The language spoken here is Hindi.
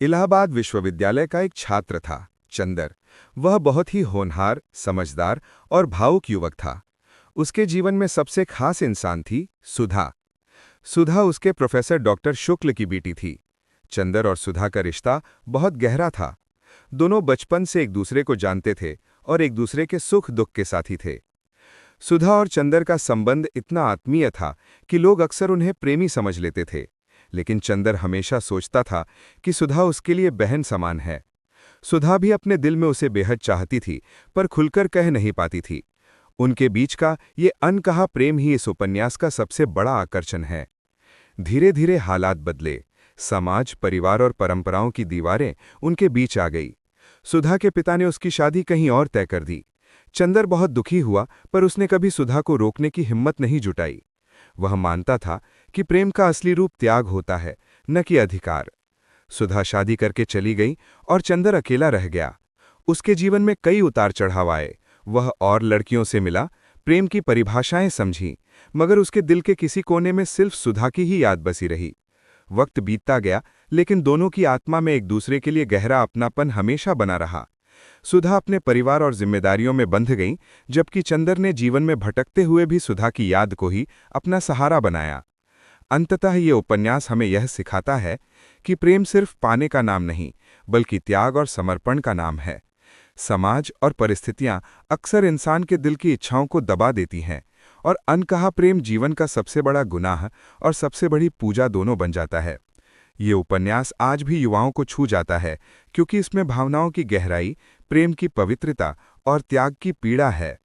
इलाहाबाद विश्वविद्यालय का एक छात्र था, चंदर। वह बहुत ही होनहार, समझदार और भावुक युवक था। उसके जीवन में सबसे खास इंसान थी सुधा। सुधा उसके प्रोफेसर डॉक्टर शुक्ल की बेटी थी। चंदर और सुधा का रिश्ता बहुत गहरा था। दोनों बचपन से एक दूसरे को जानते थे और एक दूसरे के सुख दुख के साथी थे। सुधा और चंदर का संबंध इतना आत्मीय था कि लोग अक्सर उन्हें प्रेमी समझ लेते थे, लेकिन चंदर हमेशा सोचता था कि सुधा उसके लिए बहन समान है। सुधा भी अपने दिल में उसे बेहद चाहती थी, पर खुलकर कह नहीं पाती थी। उनके बीच का ये अनकहा प्रेम ही इस उपन्यास का सबसे बड़ा आकर्षण है। धीरे धीरे हालात बदले। समाज, परिवार और परंपराओं की दीवारें उनके बीच आ गई। सुधा के पिता ने उसकी शादी कहीं और तय कर दी। चंदर बहुत दुखी हुआ, पर उसने कभी सुधा को रोकने की हिम्मत नहीं जुटाई। वह मानता था कि प्रेम का असली रूप त्याग होता है, न कि अधिकार। सुधा शादी करके चली गई और चंदर अकेला रह गया। उसके जीवन में कई उतार चढ़ाव आए। वह और लड़कियों से मिला, प्रेम की परिभाषाएं समझी, मगर उसके दिल के किसी कोने में सिर्फ सुधा की ही याद बसी रही। वक्त बीतता गया, लेकिन दोनों की आत्मा में एक दूसरे के लिए गहरा अपनापन हमेशा बना रहा। सुधा अपने परिवार और जिम्मेदारियों में बंध गई, जबकि चंदर ने जीवन में भटकते हुए भी सुधा की याद को ही अपना सहारा बनाया। अंततः ये उपन्यास हमें यह सिखाता है कि प्रेम सिर्फ पाने का नाम नहीं, बल्कि त्याग और समर्पण का नाम है। समाज और परिस्थितियां अक्सर इंसान के दिल की इच्छाओं को दबा देती हैं, और अनकहा प्रेम जीवन का सबसे बड़ा गुनाह और सबसे बड़ी पूजा दोनों बन जाता है। ये उपन्यास आज भी युवाओं को छू जाता है, क्योंकि इसमें भावनाओं की गहराई, प्रेम की पवित्रता और त्याग की पीड़ा है।